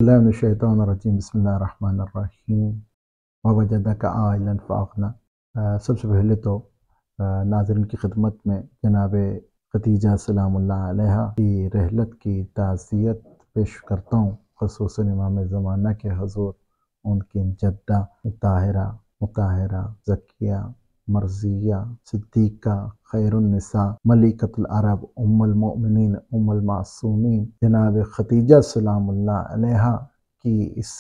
اللہ من الشیطان الرجیم بسم اللہ الرحمن الرحیم ووجدک عائلا فاغنا۔ سب سے پہلے تو ناظرین کی خدمت میں جناب خدیجہ سلام اللہ علیہ کی رحلت کی تعزیت پیش کرتا ہوں، خصوصاً امام زمانہ کے حضور، ان کی جدہ طاہرہ مطہرہ زکیہ مرضیہ صدیقہ خیر النساء ملکۃ العرب ام المؤمنین ام المعصومین جناب خدیجہ سلام اللہ علیہ کی اس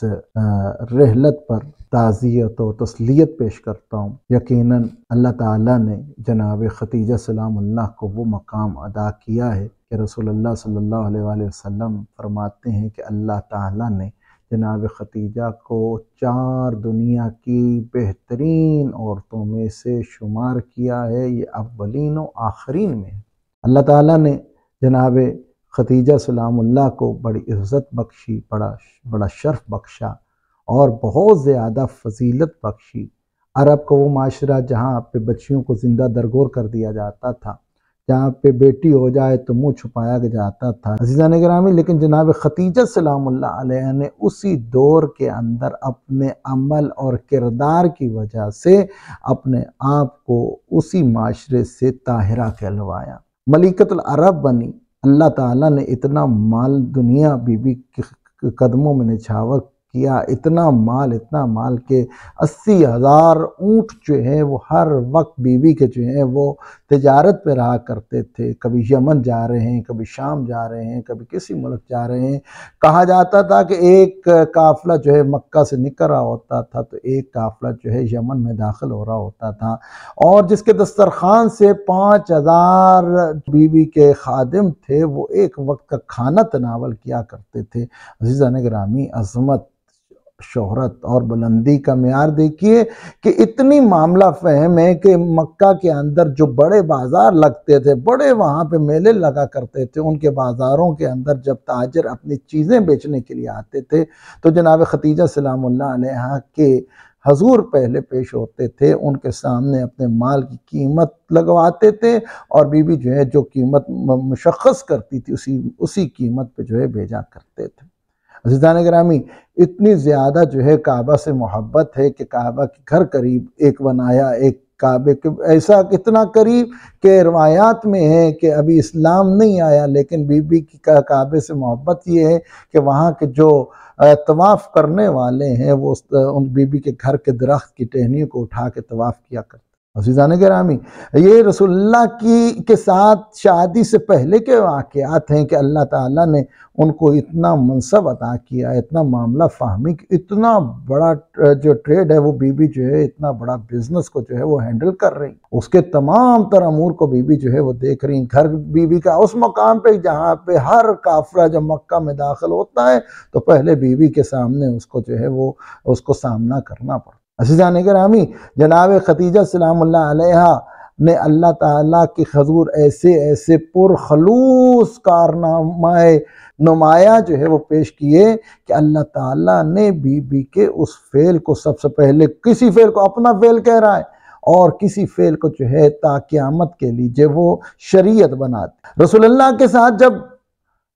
رحلت پر تعزیت و تسلیت پیش کرتا ہوں۔ یقیناً اللہ تعالیٰ نے جناب خدیجہ سلام اللہ کو وہ مقام عطا کیا ہے کہ رسول اللہ صلی اللہ علیہ وآلہ وسلم فرماتے ہیں کہ اللہ تعالیٰ نے جناب خدیجہ کو 4 دنیا کی بہترین عورتوں میں سے شمار کیا ہے، یہ اولین و آخرین میں ہے۔ اللہ تعالیٰ نے جناب خدیجہ سلام اللہ کو بڑی عزت بخشی، بڑا شرف بخشا اور بہت زیادہ فضیلت بخشی۔ عرب کا وہ معاشرہ جہاں پہ بچیوں کو زندہ درگور کر دیا جاتا تھا، جہاں پہ بیٹی ہو جائے تو منہ چھپایا جاتا تھا عزیزان گرامی، لیکن جناب خدیجہ سلام اللہ علیہ نے اسی دور کے اندر اپنے عمل اور کردار کی وجہ سے اپنے آپ کو اسی معاشرے سے طاہرہ کہلوایا، ملکۃ العرب بنی۔ اللہ تعالیٰ نے اتنا مال دنیا بی بی کے قدموں میں نچھاور کیا، اتنا مال کہ 80,000 اونٹ جو ہیں وہ ہر وقت بی بی کے جو ہیں وہ تجارت پہ رہا کرتے تھے، کبھی یمن جا رہے ہیں، کبھی شام جا رہے ہیں، کبھی کسی ملک جا رہے ہیں۔ کہا جاتا تھا کہ ایک قافلہ جو ہے مکہ سے نکل رہا ہوتا تھا تو ایک قافلہ جو ہے یمن میں داخل ہو رہا ہوتا تھا، اور جس کے دسترخوان سے 5,000 بی بی کے خادم تھے وہ ایک وقت کا کھانا تناول کیا کرتے تھے۔ عزیزان گرامی، عظمت، شہرت اور بلندی کا معیار دیکھیے کہ اتنی معاملہ فہم ہے کہ مکہ کے اندر جو بڑے بازار لگتے تھے، بڑے وہاں پہ میلے لگا کرتے تھے، ان کے بازاروں کے اندر جب تاجر اپنی چیزیں بیچنے کے لیے آتے تھے تو جناب خدیجہ سلام اللہ علیہ کے حضور پہلے پیش ہوتے تھے، ان کے سامنے اپنے مال کی قیمت لگواتے تھے اور بی بی جو ہے جو قیمت مشخص کرتی تھی اسی قیمت پہ جو ہے بھیجا کرتے تھے۔ عزیزان گرامی، اتنی زیادہ جو ہے کعبہ سے محبت ہے کہ کعبہ کے گھر قریب ایک بنایا، ایک کعبے کے ایسا اتنا قریب کہ روایات میں ہے کہ ابھی اسلام نہیں آیا، لیکن بی بی کی کعبے سے محبت یہ ہے کہ وہاں کے جو طواف کرنے والے ہیں وہ ان بی بی کے گھر کے درخت کی ٹہنیوں کو اٹھا کے طواف کیا کرتے۔ عزیزان گرامی، یہ رسول اللہ کے ساتھ شادی سے پہلے کے واقعات ہیں کہ اللہ تعالیٰ نے ان کو اتنا منصب عطا کیا، اتنا معاملہ فہمی، اتنا بڑا جو ٹریڈ ہے وہ بی بی جو ہے اتنا بڑا بزنس کو جو ہے وہ ہینڈل کر رہی، اس کے تمام تر امور کو بی بی جو ہے وہ دیکھ رہی۔ گھر بی بی کا اس مقام پہ جہاں پہ ہر کافرہ جب مکہ میں داخل ہوتا ہے تو پہلے بی بی کے سامنے اس کو جو ہے وہ اس کو سامنا کرنا پڑتا۔ عزیزان گرامی، جناب خدیجہ سلام اللہ علیہ نے اللہ تعالیٰ کے حضور ایسے پرخلوص کارنامہ نمایاں جو ہے وہ پیش کیے کہ اللہ تعالیٰ نے بی بی کے اس فعل کو سب سے پہلے، کسی فعل کو اپنا فعل کہہ رہا ہے اور کسی فعل کو جو ہے تا قیامت کے لیے وہ شریعت بنا دی۔ رسول اللہ کے ساتھ جب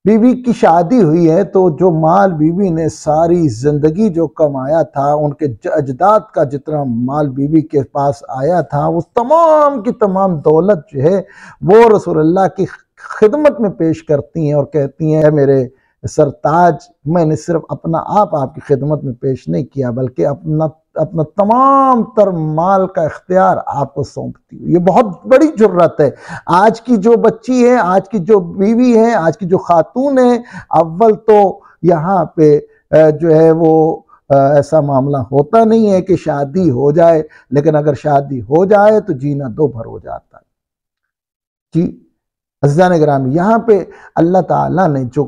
بی بی کی شادی ہوئی ہے تو جو مال بی بی نے ساری زندگی جو کمایا تھا، ان کے اجداد کا جتنا مال بی بی کے پاس آیا تھا، اس تمام کی تمام دولت جو ہے وہ رسول اللہ کی خدمت میں پیش کرتی ہیں اور کہتی ہیں، اے میرے سرتاج، میں نے صرف اپنا آپ کی خدمت میں پیش نہیں کیا بلکہ اپنا تمام تر مال کا اختیار آپ کو سونپتی ہوں۔ یہ بہت بڑی جرت ہے۔ آج کی جو بچی ہے، آج کی جو بیوی ہے، آج کی جو خاتون ہے، اول تو یہاں پہ جو ہے وہ ایسا معاملہ ہوتا نہیں ہے کہ شادی ہو جائے، لیکن اگر شادی ہو جائے تو جینا دو بھر ہو جاتا ہے۔ جی عزیزان گرامی، یہاں پہ اللہ تعالیٰ نے جو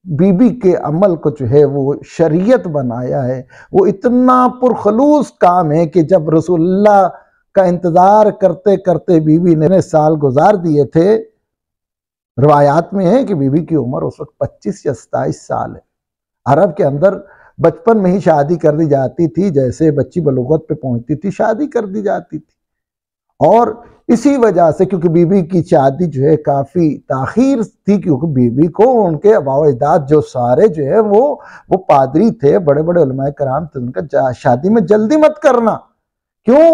بی بی کے عمل کو جو ہے وہ شریعت بنایا ہے، وہ اتنا پرخلوص کام ہے کہ جب رسول اللہ کا انتظار کرتے کرتے بی بی نے سال گزار دیے تھے، روایات میں ہے کہ بی بی کی عمر اس وقت 25 یا 27 سال ہے۔ عرب کے اندر بچپن میں ہی شادی کر دی جاتی تھی، جیسے بچی بلوغت پہ پہنچتی تھی شادی کر دی جاتی تھی، اور اسی وجہ سے کیونکہ بی بی کی شادی جو ہے کافی تاخیر تھی، کیونکہ بی بی کو ان کے آباء و اجداد جو سارے جو ہے وہ پادری تھے، بڑے بڑے علماء کرام تھے، ان کا شادی میں جلدی مت کرنا، کیوں؟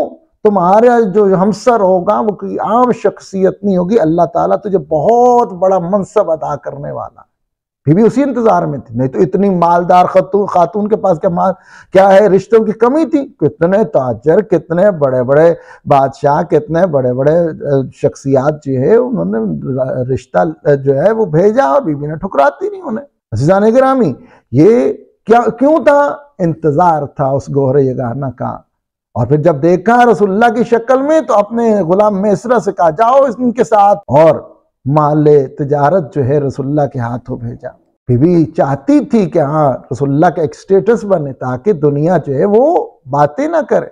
تمہارا جو ہمسر ہوگا وہ کوئی عام شخصیت نہیں ہوگی، اللہ تعالیٰ تجھے بہت بڑا منصب عطا کرنے والا۔ بی بی اسی انتظار میں تھی، نہیں تو اتنی مالدار خاتون کے پاس کیا ہے، رشتوں کی کمی تھی؟ کتنے تاجر، کتنے بڑے بڑے بادشاہ، کتنے بڑے بڑے شخصیات جو ہے انہوں نے رشتہ جو ہے وہ بھیجا، اور بی بی نے ٹھکراتی نہیں انہیں۔ عزیزان گرامی، یہ کیوں تھا؟ انتظار تھا اس گوہر یگانہ کا۔ اور پھر جب دیکھا رسول اللہ کی شکل میں تو اپنے غلام میسرہ سے کہا جاؤ ان کے ساتھ، اور مال تجارت جو ہے رسول اللہ کے ہاتھوں بھیجا۔ بی بی چاہتی تھی کہ ہاں رسول اللہ کا ایک سٹیٹس بنے تاکہ دنیا جو ہے وہ باتیں نہ کرے۔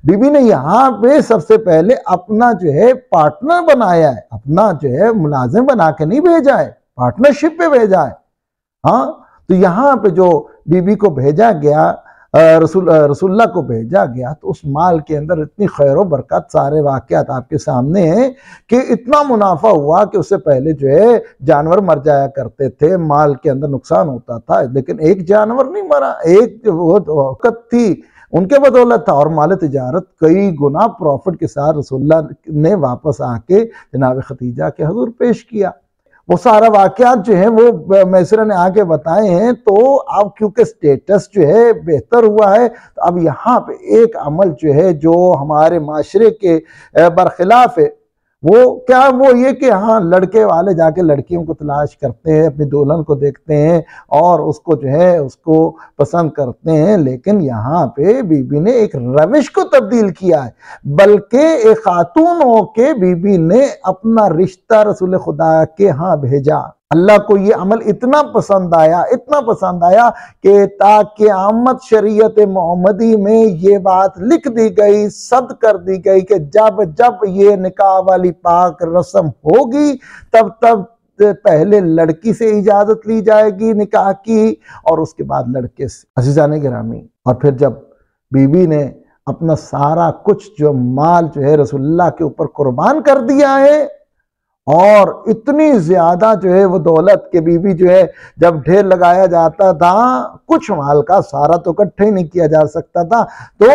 بی بی نے یہاں پہ سب سے پہلے اپنا جو ہے پارٹنر بنایا ہے، اپنا جو ہے ملازم بنا کے نہیں بھیجا ہے، پارٹنرشپ پہ بھیجا ہے۔ ہاں تو یہاں پہ جو بی بی کو بھیجا گیا، رسول اللہ کو بھیجا گیا، تو اس مال کے اندر اتنی خیر و برکت، سارے واقعات آپ کے سامنے ہیں کہ اتنا منافع ہوا کہ اس سے پہلے جو ہے جانور مر جایا کرتے تھے، مال کے اندر نقصان ہوتا تھا، لیکن ایک جانور نہیں مرا، ایک وقت تھی ان کے بدولت تھا، اور مال تجارت کئی گنا پروفٹ کے ساتھ رسول اللہ نے واپس آ کے جناب خدیجہ کے حضور پیش کیا۔ وہ سارا واقعات جو ہیں وہ میسرہ نے آگے بتائے ہیں، تو اب کیونکہ سٹیٹس جو ہے بہتر ہوا ہے، تو اب یہاں پہ ایک عمل جو ہے جو ہمارے معاشرے کے برخلاف ہے، وہ کیا؟ وہ یہ کہ ہاں لڑکے والے جا کے لڑکیوں کو تلاش کرتے ہیں، اپنی دلہن کو دیکھتے ہیں اور اس کو جو ہے اس کو پسند کرتے ہیں، لیکن یہاں پہ بی بی نے ایک روش کو تبدیل کیا ہے، بلکہ ایک خاتون ہو کے بی بی نے اپنا رشتہ رسول خدا کے ہاں بھیجا۔ اللہ کو یہ عمل اتنا پسند آیا کہ تا قیامت شریعت محمدی میں یہ بات لکھ دی گئی، صد کر دی گئی کہ جب یہ نکاح والی پاک رسم ہوگی تب پہلے لڑکی سے اجازت لی جائے گی نکاح کی، اور اس کے بعد لڑکے سے۔ عزیزان گرامی، اور پھر جب بی بی نے اپنا سارا کچھ جو مال جو ہے رسول اللہ کے اوپر قربان کر دیا ہے، اور اتنی زیادہ جو ہے وہ دولت کہ بی بی جو ہے جب ڈھیر لگایا جاتا تھا، کچھ مال کا سارا تو اکٹھے ہی نہیں کیا جا سکتا تھا، تو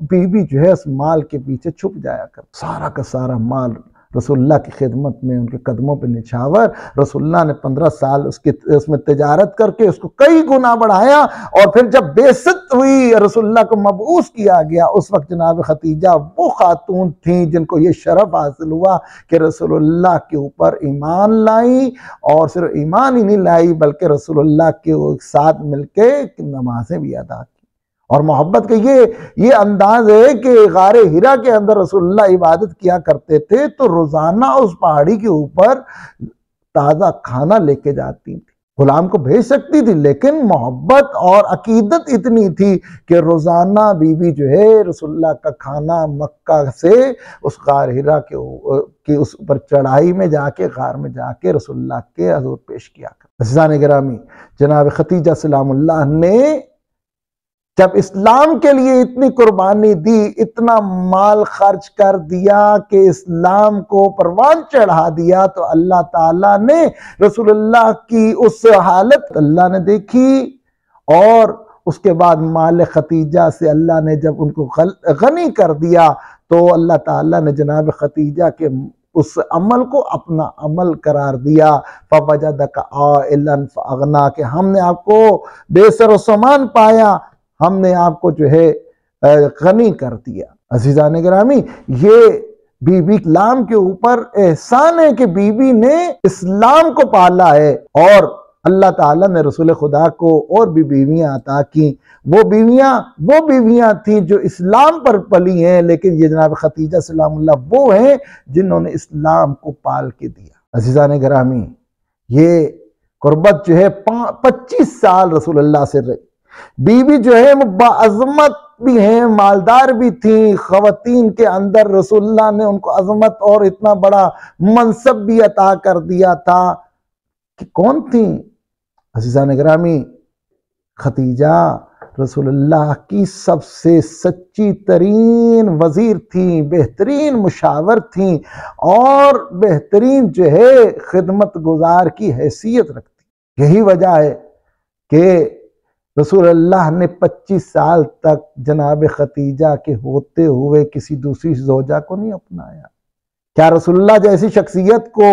بی بی جو ہے اس مال کے پیچھے چھپ جایا کر، سارا کا سارا مال رسول اللہ کی خدمت میں ان کے قدموں پہ نچھاور، رسول اللہ نے 15 سال اس میں تجارت کر کے اس کو کئی گنا بڑھایا، اور پھر جب بعثت ہوئی، رسول اللہ کو مبعوث کیا گیا، اس وقت جناب خدیجہ وہ خاتون تھیں جن کو یہ شرف حاصل ہوا کہ رسول اللہ کے اوپر ایمان لائی، اور صرف ایمان ہی نہیں لائی بلکہ رسول اللہ کے ساتھ مل کے نمازیں بھی ادا کی۔ اور محبت کا یہ انداز ہے کہ غار ہرا کے اندر رسول اللہ عبادت کیا کرتے تھے، تو روزانہ اس پہاڑی کے اوپر تازہ کھانا لے کے جاتی تھی، غلام کو بھیج سکتی تھی، لیکن محبت اور عقیدت اتنی تھی کہ روزانہ بی بی جو ہے رسول اللہ کا کھانا مکہ سے اس غار ہرا کے اس پر چڑھائی میں جا کے، غار میں جا کے رسول اللہ کے حضور پیش کیا کرتی۔ عزیزان گرامی، جناب خدیجہ سلام اللہ نے جب اسلام کے لیے اتنی قربانی دی، اتنا مال خرچ کر دیا کہ اسلام کو پروان چڑھا دیا، تو اللہ تعالیٰ نے رسول اللہ کی اس حالت اللہ نے دیکھی، اور اس کے بعد مال خدیجہ سے اللہ نے جب ان کو غنی کر دیا، تو اللہ تعالیٰ نے جناب خدیجہ کے اس عمل کو اپنا عمل قرار دیا، فَوَجَدَكَ عَائِلًا فَأَغْنَا، کہ ہم نے آپ کو بے سر و سامان پایا، ہم نے آپ کو جو ہے غنی کر دیا۔ عزیزان گرامی، یہ بی بی اسلام کے اوپر احسان ہے کہ بی بی نے اسلام کو پالا ہے، اور اللہ تعالیٰ نے رسول خدا کو اور بھی بیویاں عطا کی۔ وہ بیویاں تھیں جو اسلام پر پلی ہیں، لیکن یہ جناب خدیجہ سلام اللہ وہ ہیں جنہوں نے اسلام کو پال کے دیا۔ عزیزان گرامی، یہ قربت جو ہے 25 سال رسول اللہ سے رہی۔ بی بی جو ہے وہ باعظمت بھی ہیں، مالدار بھی تھیں، خواتین کے اندر رسول اللہ نے ان کو عظمت اور اتنا بڑا منصب بھی عطا کر دیا تھا کہ کون تھیں؟ عزیزان گرامی، خدیجہ رسول اللہ کی سب سے سچی ترین وزیر تھیں، بہترین مشاور تھیں، اور بہترین جو ہے خدمت گزار کی حیثیت رکھتی۔ یہی وجہ ہے کہ رسول اللہ نے 25 سال تک جناب خدیجہ کے ہوتے ہوئے کسی دوسری زوجہ کو نہیں اپنایا۔ کیا رسول اللہ جیسی شخصیت کو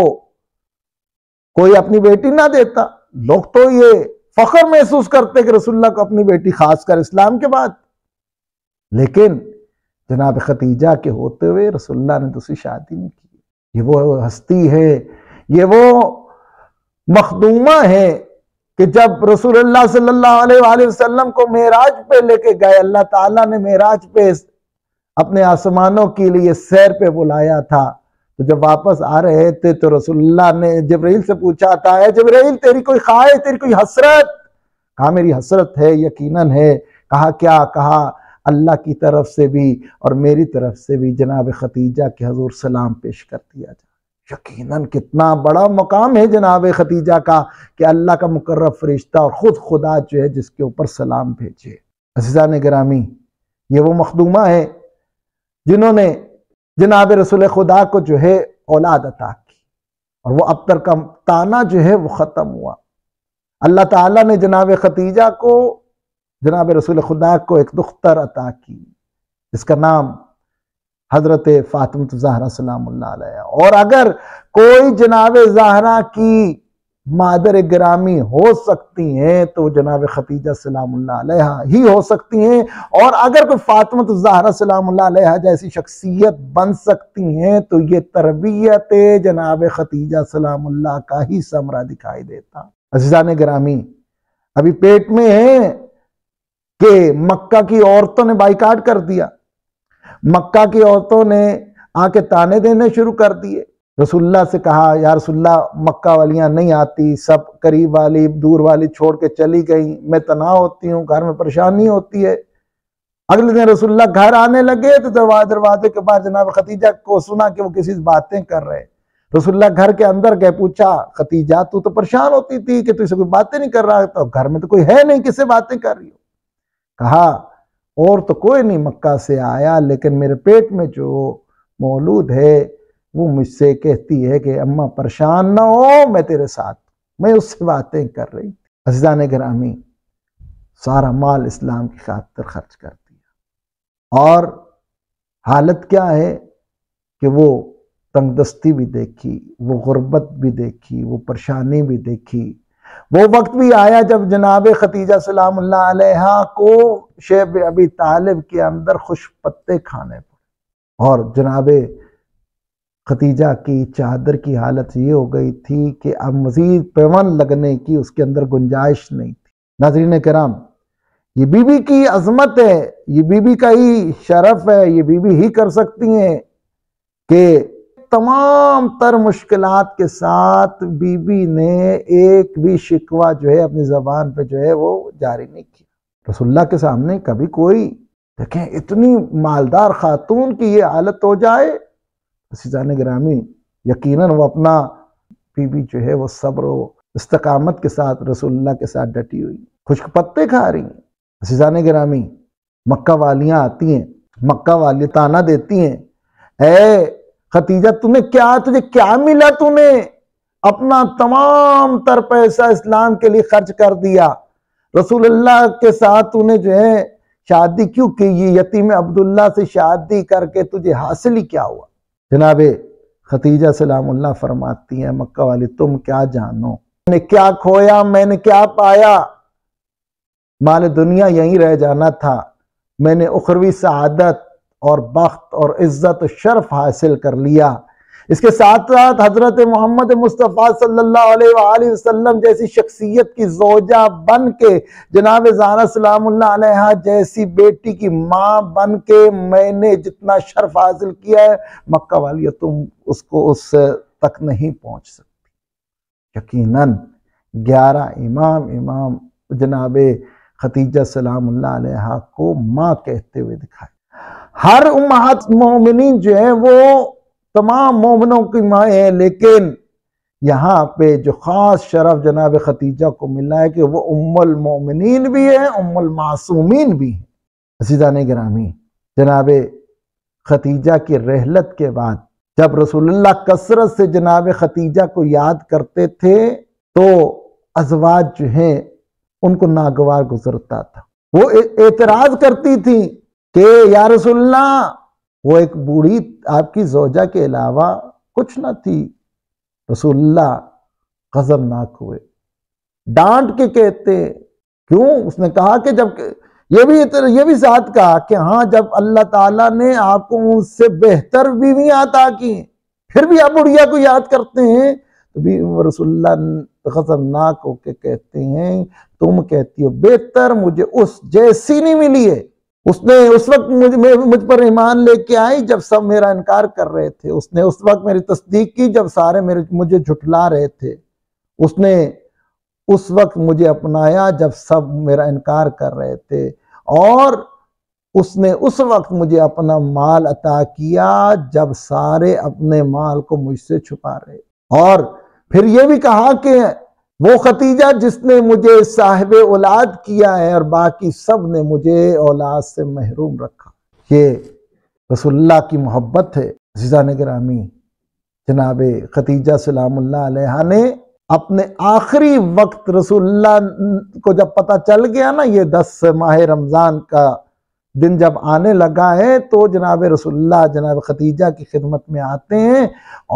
کوئی اپنی بیٹی نہ دیتا؟ لوگ تو یہ فخر محسوس کرتے کہ رسول اللہ کو اپنی بیٹی، خاص کر اسلام کے بعد، لیکن جناب خدیجہ کے ہوتے ہوئے رسول اللہ نے دوسری شادی نہیں کی۔ یہ وہ ہستی ہے، یہ وہ مخدومہ ہے کہ جب رسول اللہ صلی اللہ علیہ وآلہ وسلم کو معراج پہ لے کے گئے، اللہ تعالیٰ نے معراج پہ اپنے آسمانوں کے لیے سیر پہ بلایا تھا، تو جب واپس آ رہے تھے تو رسول اللہ نے جبرائیل سے پوچھا تھا، اے جبرائیل تیری کوئی خواہش، تیری کوئی حسرت؟ کہا میری حسرت ہے، یقیناً ہے۔ کہا کیا؟ کہا اللہ کی طرف سے بھی اور میری طرف سے بھی جناب خدیجہ کے حضور سلام پیش کر دیا جائے۔ یقیناً کتنا بڑا مقام ہے جناب خدیجہ کا کہ اللہ کا مقرب فرشتہ اور خود خدا جو ہے جس کے اوپر سلام بھیجے۔ عزیزان گرامی، یہ وہ مخدومہ ہے جنہوں نے جناب رسول خدا کو جو ہے اولاد عطا کی، اور وہ ابتر کا تانا جو ہے وہ ختم ہوا۔ اللہ تعالیٰ نے جناب خدیجہ کو، جناب رسول خدا کو ایک دختر عطا کی جس کا نام حضرت فاطمہ زہرا سلام اللہ علیہ۔ اور اگر کوئی جناب زہرا کی مادر گرامی ہو سکتی ہیں تو جناب خدیجہ سلام اللہ علیہ ہی ہو سکتی ہیں، اور اگر کوئی فاطمہ زہرا سلام اللہ علیہ جیسی شخصیت بن سکتی ہیں تو یہ تربیت جناب خدیجہ سلام اللہ کا ہی ثمرہ دکھائی دیتا۔ عزیزان گرامی، ابھی پیٹ میں ہیں کہ مکہ کی عورتوں نے بائیکاٹ کر دیا، مکہ کی عورتوں نے آ کے تانے دینے شروع کر دیے۔ رسول اللہ سے کہا یا رسول اللہ مکہ والیاں نہیں آتی، سب قریب والی دور والی چھوڑ کے چلی گئیں، میں تنہا ہوتی ہوں، گھر میں پریشانی ہوتی ہے۔ اگلے دن رسول اللہ گھر آنے لگے تو دروازے کے بعد جناب خدیجہ کو سنا کہ وہ کسی سے باتیں کر رہے۔ رسول اللہ گھر کے اندر گئے، پوچھا خدیجہ تو پریشان ہوتی تھی کہ تو اسے کوئی باتیں نہیں کر رہا، تو گھر میں تو کوئی ہے نہیں، کس سے باتیں کر رہی ہو؟ کہا اور تو کوئی نہیں مکہ سے آیا، لیکن میرے پیٹ میں جو مولود ہے وہ مجھ سے کہتی ہے کہ اماں پریشان نہ ہو، میں تیرے ساتھ، میں اس سے باتیں کر رہی تھی۔ عزیزان گرامی، سارا مال اسلام کی خاطر خرچ کر دیا، اور حالت کیا ہے کہ وہ تنگ دستی بھی دیکھی، وہ غربت بھی دیکھی، وہ پریشانی بھی دیکھی۔ وہ وقت بھی آیا جب جناب خدیجہ سلام اللہ علیہ کو شیب ابی طالب کے اندر خشک پتے کھانے پڑے، اور جناب خدیجہ کی چادر کی حالت یہ ہو گئی تھی کہ اب مزید پیون لگنے کی اس کے اندر گنجائش نہیں تھی۔ ناظرین کرام، یہ بی بی کی عظمت ہے، یہ بی بی کا ہی شرف ہے، یہ بی بی ہی کر سکتی ہیں کہ تمام تر مشکلات کے ساتھ بی بی نے ایک بھی شکوہ جو ہے اپنی زبان پہ جو ہے وہ جاری نہیں کیا۔ رسول اللہ کے سامنے کبھی کوئی دیکھیں اتنی مالدار خاتون کی یہ حالت ہو جائے، عزیزان گرامی یقیناً وہ اپنا بی بی جو ہے وہ صبر و استقامت کے ساتھ رسول اللہ کے ساتھ ڈٹی ہوئی، خشک پتے کھا رہی ہیں۔ عزیزان گرامی، مکہ والیاں آتی ہیں، مکہ والی تانا دیتی ہیں، اے خدیجہ تجھے کیا ملا؟ تو نے اپنا تمام تر پیسہ اسلام کے لیے خرچ کر دیا، رسول اللہ کے ساتھ تو نے جو ہے شادی کیوں کی؟ یہ یتیم عبداللہ سے شادی کر کے تجھے حاصل ہی کیا ہوا؟ جناب خدیجہ سلام اللہ فرماتی ہیں، مکہ والی تم کیا جانو، میں نے کیا کھویا، میں نے کیا پایا؟ مال دنیا یہیں رہ جانا تھا، میں نے اخروی سعادت اور بخت اور عزت و شرف حاصل کر لیا۔ اس کے ساتھ ساتھ حضرت محمد مصطفیٰ صلی اللہ علیہ وآلہ وسلم جیسی شخصیت کی زوجہ بن کے، جناب زہرا سلام اللہ علیہ جیسی بیٹی کی ماں بن کے میں نے جتنا شرف حاصل کیا ہے، مکہ والی تم اس تک نہیں پہنچ سکتی۔ یقیناً 11 امام جناب خدیجہ سلام اللہ علیہ کو ماں کہتے ہوئے دکھائے۔ ہر امہات مومنین جو ہیں وہ تمام مومنوں کی مائیں ہیں، لیکن یہاں پہ جو خاص شرف جناب خدیجہ کو ملا ہے کہ وہ ام المومنین بھی ہیں، ام المعصومین بھی ہیں۔ عزیزان گرامی، جناب خدیجہ کی رحلت کے بعد جب رسول اللہ کثرت سے جناب خدیجہ کو یاد کرتے تھے تو ازواج جو ہیں ان کو ناگوار گزرتا تھا۔ وہ اعتراض کرتی تھی کہ یا رسول اللہ، وہ ایک بوڑھی آپ کی زوجہ کے علاوہ کچھ نہ تھی۔ رسول اللہ غضبناک ہوئے، ڈانٹ کے کہتے کیوں؟ اس نے کہا کہ جب یہ بھی ذات کہا کہ ہاں جب اللہ تعالیٰ نے آپ کو ان سے بہتر بیویاں عطا کی پھر بھی آپ بڑھیا کو یاد کرتے ہیں، تو بھی رسول اللہ غضبناک ہو کے کہتے ہیں تم کہتی ہو بہتر، مجھے اس جیسی نہیں ملی ہے۔ اس نے اس وقت مجھ پر ایمان لے کے آئی جب سب میرا انکار کر رہے تھے، اس نے اس وقت میری تصدیق کی جب سارے مجھے جھٹلا رہے تھے، اس نے اس وقت مجھے اپنایا جب سب میرا انکار کر رہے تھے، اور اس نے اس وقت مجھے اپنا مال عطا کیا جب سارے اپنے مال کو مجھ سے چھپا رہے۔ اور پھر یہ بھی کہا کہ وہ خدیجہ جس نے مجھے صاحب اولاد کیا ہے اور باقی سب نے مجھے اولاد سے محروم رکھا۔ یہ رسول اللہ کی محبت ہے۔ عزیزان گرامی، جناب خدیجہ سلام اللہ علیہا نے اپنے آخری وقت رسول اللہ کو جب پتہ چل گیا نا، یہ 10 ماہ رمضان کا دن جب آنے لگا ہے، تو جناب رسول اللہ جناب خدیجہ کی خدمت میں آتے ہیں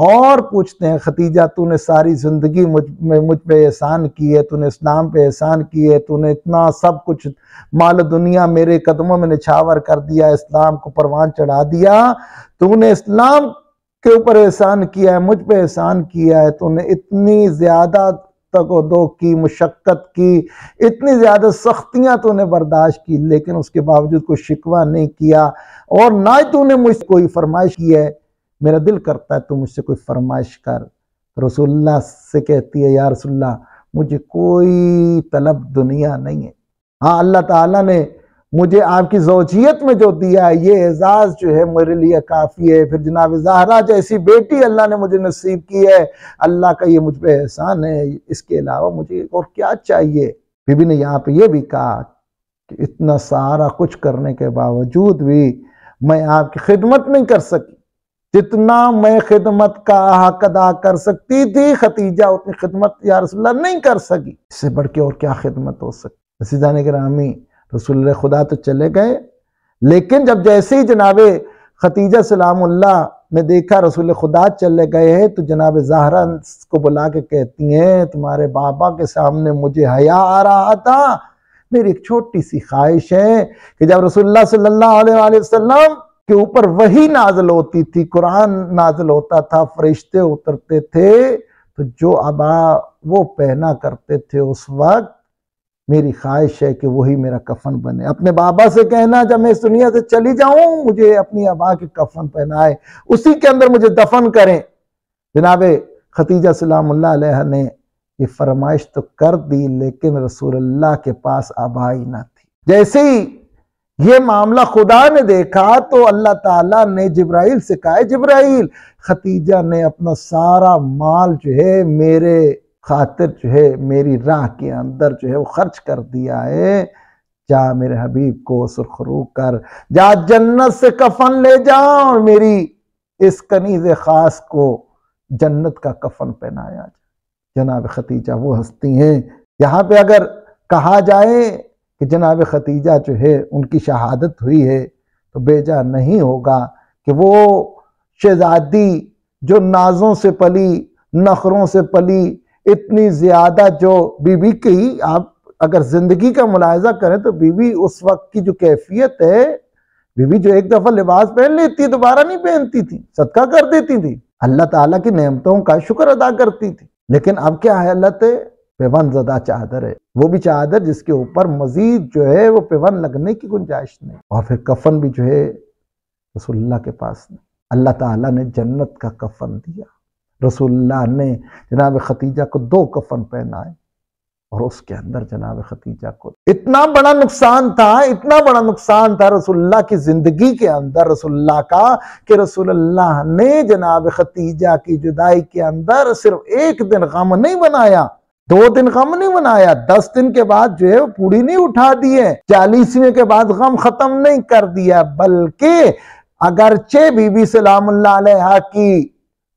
اور پوچھتے ہیں خدیجہ تو نے ساری زندگی مجھ پہ احسان کی ہے، تو نے اسلام پہ احسان کی ہے، تو نے اتنا سب کچھ مال دنیا میرے قدموں میں نچھاور کر دیا، اسلام کو پروان چڑھا دیا، تو نے اسلام کے اوپر احسان کیا ہے، مجھ پہ احسان کیا ہے، تو نے اتنی زیادہ تک و دو کی، مشقت کی، اتنی زیادہ سختیاں تو نے برداشت کی، لیکن اس کے باوجود کوئی شکوہ نہیں کیا، اور نہ ہی تو نے مجھ سے کوئی فرمائش کی ہے، میرا دل کرتا ہے تو مجھ سے کوئی فرمائش کر۔ رسول اللہ سے کہتی ہے یا رسول اللہ مجھے کوئی طلب دنیا نہیں ہے، ہاں اللہ تعالیٰ نے مجھے آپ کی زوجیت میں جو دیا ہے یہ اعزاز جو ہے میرے لیے کافی ہے، پھر جناب زہرا جیسی بیٹی اللہ نے مجھے نصیب کی ہے، اللہ کا یہ مجھ پہ احسان ہے، اس کے علاوہ مجھے اور کیا چاہیے۔ بی بی نے یہاں پہ یہ بھی کہا کہ اتنا سارا کچھ کرنے کے باوجود بھی میں آپ کی خدمت نہیں کر سکی، جتنا میں خدمت کا حق ادا کر سکتی تھی خدیجہ اتنی خدمت یا رسول اللہ نہیں کر سکی، اس سے بڑھ کے اور کیا خدمت ہو سکتی۔ عزیزان گرامی، رسول اللہ خدا تو چلے گئے، لیکن جب جیسے ہی جناب خدیجہ سلام اللہ نے دیکھا رسول خدا چلے گئے ہیں، تو جناب زہرا کو بلا کے کہتی ہیں تمہارے بابا کے سامنے مجھے حیا آ رہا تھا، میری ایک چھوٹی سی خواہش ہے کہ جب رسول اللہ صلی اللہ علیہ وآلہ وسلم کے اوپر وحی نازل ہوتی تھی، قرآن نازل ہوتا تھا، فرشتے اترتے تھے، تو جو عبا وہ پہنا کرتے تھے اس وقت میری خواہش ہے کہ وہی میرا کفن بنے۔ اپنے بابا سے کہنا جب میں اس دنیا سے چلی جاؤں مجھے اپنی عبا کے کفن پہنائے، اسی کے اندر مجھے دفن کریں۔ جناب خدیجہ سلام اللہ علیہ نے یہ فرمائش تو کر دی، لیکن رسول اللہ کے پاس عبا ہی نہ تھی۔ جیسے ہی یہ معاملہ خدا نے دیکھا تو اللہ تعالیٰ نے جبرائیل سے کہا جبرائیل خدیجہ نے اپنا سارا مال جو ہے میرے خاطر جو ہے میری راہ کے اندر جو ہے وہ خرچ کر دیا ہے، جا میرے حبیب کو سرخرو کر، جا جنت سے کفن لے جا اور میری اس کنیز خاص کو جنت کا کفن پہنایا جائے۔ جناب خدیجہ وہ ہستی ہیں، یہاں پہ اگر کہا جائے کہ جناب خدیجہ جو ہے ان کی شہادت ہوئی ہے تو بیجا نہیں ہوگا کہ وہ شہزادی جو نازوں سے پلی، نخروں سے پلی، اتنی زیادہ جو بی بی کی آپ اگر زندگی کا ملاحظہ کریں تو بی بی اس وقت کی جو کیفیت ہے، بی بی جو ایک دفعہ لباس پہن لیتی دوبارہ نہیں پہنتی تھی، صدقہ کر دیتی تھی، اللہ تعالیٰ کی نعمتوں کا شکر ادا کرتی تھی، لیکن اب کیا حالت ہے؟ پیون زدہ چادر ہے، وہ بھی چادر جس کے اوپر مزید جو ہے وہ پیون لگنے کی گنجائش نہیں، اور پھر کفن بھی جو ہے رسول اللہ کے پاس نہیں۔ اللہ تعالیٰ نے جنت کا کفن دیا، رسول اللہ نے جناب خدیجہ کو 2 کفن پہنائے، اور اس کے اندر جناب خدیجہ کو اتنا بڑا نقصان تھا رسول اللہ کی زندگی کے اندر رسول اللہ کا، کہ رسول اللہ نے جناب خدیجہ کی جدائی کے اندر صرف ایک دن غم نہیں بنایا، 2 دن غم نہیں بنایا، 10 دن کے بعد جو ہے پوڑی نہیں اٹھا دیے، 40ویں کے بعد غم ختم نہیں کر دیا، بلکہ اگرچہ بی بی سلام اللہ علیہا کی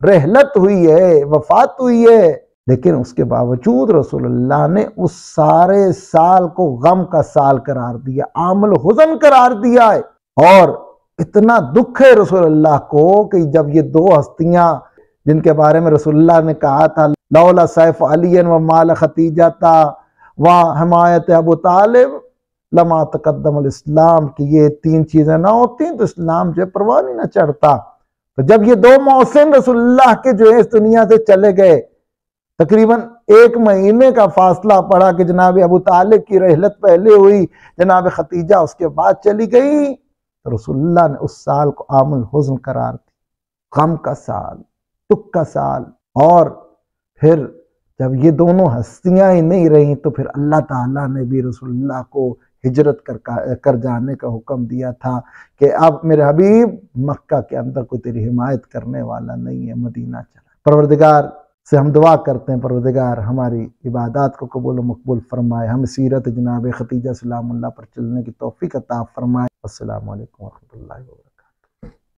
رحلت ہوئی ہے، وفات ہوئی ہے، لیکن اس کے باوجود رسول اللہ نے اس سارے سال کو غم کا سال قرار دیا، عام الحزن قرار دیا ہے۔ اور اتنا دکھ ہے رسول اللہ کو کہ جب یہ 2 ہستیاں جن کے بارے میں رسول اللہ نے کہا تھا لولا سیف علی و مال خدیجہ و حمایت ابو طالب لما تقدم الاسلام، کہ یہ 3 چیزیں نہ ہوتی تو اسلام جو پروان ہی نہ چڑھتا۔ تو جب یہ 2 محسن رسول اللہ کے جو ہے اس دنیا سے چلے گئے، تقریباً 1 مہینے کا فاصلہ پڑا کہ جناب ابو طالب کی رحلت پہلے ہوئی، جناب خدیجہ اس کے بعد چلی گئی، تو رسول اللہ نے اس سال کو عام الحزن قرار دی، غم کا سال، دکھ کا سال۔ اور پھر جب یہ دونوں ہستیاں ہی نہیں رہیں تو پھر اللہ تعالیٰ نے بھی رسول اللہ کو ہجرت کر جانے کا حکم دیا تھا کہ اب میرے حبیب مکہ کے اندر کوئی تیری حمایت کرنے والا نہیں ہے، مدینہ چلا۔ پروردگار سے ہم دعا کرتے ہیں پروردگار ہماری عبادات کو قبول و مقبول فرمائے، ہم سیرت جناب خدیجہ سلام اللہ پر چلنے کی توفیق عطا فرمائے۔ السلام علیکم ورحمۃ اللہ وبرکاتہ۔